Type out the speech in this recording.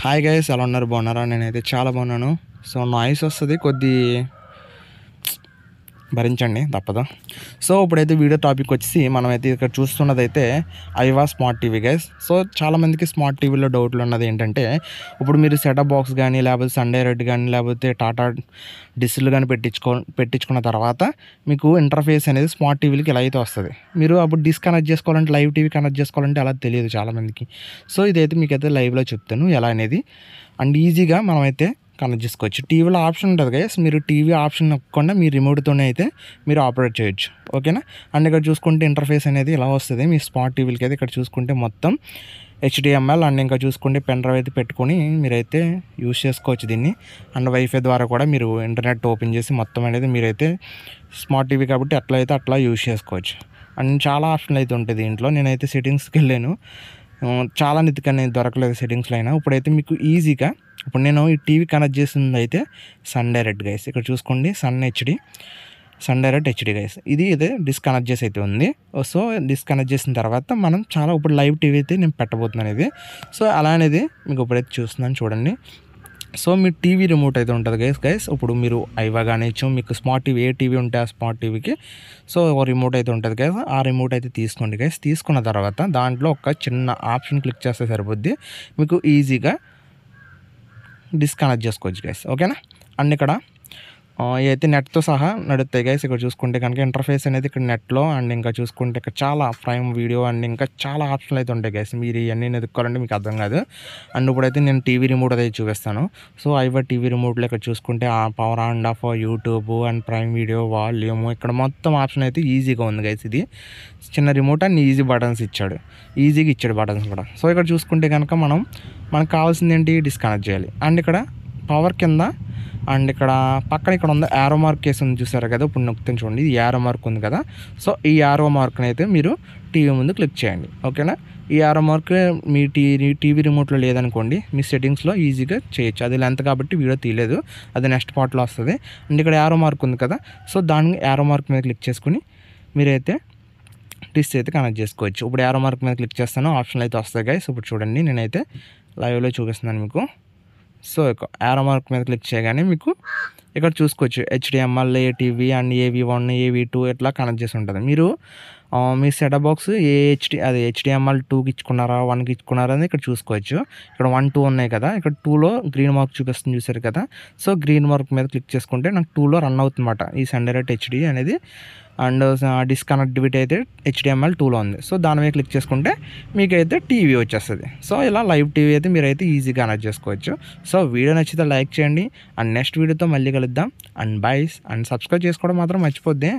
Hi guys, ఎలా ఉన్నారు? బాగున్నారా? నేనైతే చాలా బాగున్నాను. సో నాయిస్ వస్తుంది, కొద్ది భరించండి, తప్పదు. సో ఇప్పుడైతే వీడియో టాపిక్ వచ్చి మనమైతే ఇక్కడ చూస్తున్నదైతే Aiwa smart TV guys. So చాలామందికి స్మార్ట్ టీవీలో డౌట్లు ఉన్నది ఏంటంటే, ఇప్పుడు మీరు సెటప్ బాక్స్ కానీ లేకపోతే సన్ డైరెక్ట్ కానీ లేకపోతే టాటా డిస్లు కానీ పెట్టించుకున్న తర్వాత మీకు ఇంటర్ఫేస్ అనేది స్మార్ట్ టీవీలకి ఎలా అయితే వస్తుంది. మీరు అప్పుడు డిస్ కనెక్ట్ చేసుకోవాలంటే, లైవ్ టీవీ కనెక్ట్ చేసుకోవాలంటే అలా తెలియదు చాలామందికి. సో ఇదైతే మీకైతే లైవ్లో చెప్తాను ఎలా అనేది, అండ్ ఈజీగా మనమైతే కనెక్ట్ చేసుకోవచ్చు. టీవీలో ఆప్షన్ ఉంటుంది గైస్, మీరు టీవీ ఆప్షన్ నొక్కకుండా మీ రిమోట్తోనే అయితే మీరు ఆపరేట్ చేయొచ్చు, ఓకేనా. అండ్ ఇక్కడ చూసుకుంటే ఇంటర్ఫేస్ అనేది ఇలా వస్తుంది మీ స్మార్ట్ టీవీలకి అయితే. ఇక్కడ చూసుకుంటే మొత్తం HDMI అండ్ ఇంకా చూసుకుంటే పెన్ డ్రైవ్ అయితే పెట్టుకొని మీరైతే యూజ్ చేసుకోవచ్చు దీన్ని. అండ్ వైఫై ద్వారా కూడా మీరు ఇంటర్నెట్ ఓపెన్ చేసి మొత్తం అనేది మీరైతే స్మార్ట్ టీవీ కాబట్టి అట్లా యూజ్ చేసుకోవచ్చు. అండ్ చాలా ఆప్షన్లు అయితే ఉంటాయి దీంట్లో. నేనైతే సెట్టింగ్స్కి వెళ్ళాను, చాలా నెతికనే దొరకలేదు సెట్టింగ్స్లో అయినా. ఇప్పుడైతే మీకు ఈజీగా, ఇప్పుడు నేను ఈ టీవీ కనెక్ట్ చేసింది అయితే సన్ డైరెక్ట్ గైస్. ఇక్కడ చూసుకోండి సన్ డైరెక్ట్ హెచ్డి గైస్. ఇదే డిస్కనెక్ట్ చేసి అయితే ఉంది. సో డిస్కనెక్ట్ చేసిన తర్వాత మనం ఇప్పుడు లైవ్ టీవీ అయితే నేను పెట్టబోతున్నాను ఇది. సో అలా అనేది మీకు ఇప్పుడైతే చూస్తున్నాను చూడండి. సో మీ టీవీ రిమోట్ అయితే ఉంటుంది గైస్. ఇప్పుడు మీరు ఐవా కానిచ్చు, మీకు స్మార్ట్ టీవీ ఏ టీవీ ఉంటే ఆ స్మార్ట్ టీవీకి సో రిమోట్ అయితే ఉంటుంది గైస్. ఆ రిమోట్ అయితే తీసుకోండి గైస్. తీసుకున్న తర్వాత దాంట్లో ఒక చిన్న ఆప్షన్ క్లిక్ చేస్తే సరిపోద్ది, మీకు ఈజీగా డిస్కనెక్ట్ చేసుకోవచ్చు గైస్, ఓకేనా. అండ్ ఇక్కడ అయితే నెట్తో సహా నడుస్తాయి గైస్. ఇక్కడ చూసుకుంటే కనుక ఇంటర్ఫేస్ అనేది ఇక్కడ నెట్లో, అండ్ ఇంకా చూసుకుంటే ఇక్కడ చాలా ప్రైమ్ వీడియో అండ్ ఇంకా చాలా ఆప్షన్లు అయితే ఉంటాయి గైస్. మీరు ఇవన్నీ ఎదుర్కోవాలంటే మీకు అర్థం కాదు. అండ్ ఇప్పుడైతే నేను టీవీ రిమోట్ అయితే చూపిస్తాను. సో ఐవా టీవీ రిమోట్లో ఇక్కడ చూసుకుంటే ఆ power on off, YouTube and prime video, volume, ఇక్కడ మొత్తం ఆప్షన్ అయితే ఈజీగా ఉంది గైస్. ఇది చిన్న రిమోట్ అండ్ ఈజీ బటన్స్ ఈజీగా ఇచ్చాడు బటన్స్ కూడా. సో ఇక్కడ చూసుకుంటే కనుక మనకు కావాల్సింది ఏంటి, డిస్కనెక్ట్ చేయాలి. అండ్ ఇక్కడ పవర్ కింద అండ్ ఇక్కడ పక్కన ఇక్కడ ఉంది యారో మార్క్ కేసు ఉంది, చూసారు కదా. ఇప్పుడు నొక్కితే చూడండి, ఇది యారో మార్క్ ఉంది కదా. సో ఈ యారో మార్క్ని అయితే మీరు టీవీ ముందు క్లిక్ చేయండి, ఓకేనా. ఈ యారో మార్క్ మీ టీవీ రిమోట్లో లేదనుకోండి, మీ సెట్టింగ్స్లో ఈజీగా చేయొచ్చు. అది లెంత్ కాబట్టి వీడియో తీయలేదు, అది నెక్స్ట్ పార్ట్లో వస్తుంది. అండ్ ఇక్కడ యారో మార్క్ ఉంది కదా, సో దాన్ని యారో మార్క్ మీద క్లిక్ చేసుకుని మీరైతే డిస్ అయితే కనెక్ట్ చేసుకోవచ్చు. ఇప్పుడు యారో మార్క్ మీద క్లిక్ చేస్తాను, ఆప్షన్లు అయితే వస్తాయి గైస్. ఇప్పుడు చూడండి, నేనైతే లైవ్లో చూపిస్తున్నాను మీకు. సో యారో మార్క్ మీద క్లిక్ చేయగానే మీకు ఇక్కడ చూసుకోవచ్చు HDMI, ATV and AV1, AV2 ఇట్లా కనెక్ట్ చేసి ఉంటుంది. మీరు మీ సెటప్ బాక్స్ HDMI 2కి ఇచ్చుకున్నారా, 1కి ఇచ్చుకున్నారా అని ఇక్కడ చూసుకోవచ్చు. ఇక్కడ 1, 2 ఉన్నాయి కదా, ఇక్కడ 2లో గ్రీన్ మార్క్ చూపిస్తుంది, చూసారు కదా. సో గ్రీన్ మార్క్ మీద క్లిక్ చేసుకుంటే నాకు 2లో రన్ అవుతుందన్నమాట ఈ సన్ డైరెక్ట్ హెచ్డి అనేది. అండ్ డిస్కనెక్టివిటీ అయితే HDMI 2లో ఉంది. సో దాని మీద క్లిక్ చేసుకుంటే మీకైతే టీవీ వచ్చేస్తుంది. సో ఇలా లైవ్ టీవీ అయితే మీరైతే ఈజీగా కనెక్ట్ చేసుకోవచ్చు. సో వీడియో నచ్చితే లైక్ చేయండి, అండ్ నెక్స్ట్ వీడియోతో మళ్ళీ కలుద్దాం. అండ్ బైస్ అండ్ సబ్స్క్రైబ్ చేసుకోవడం మాత్రం మర్చిపోద్దే.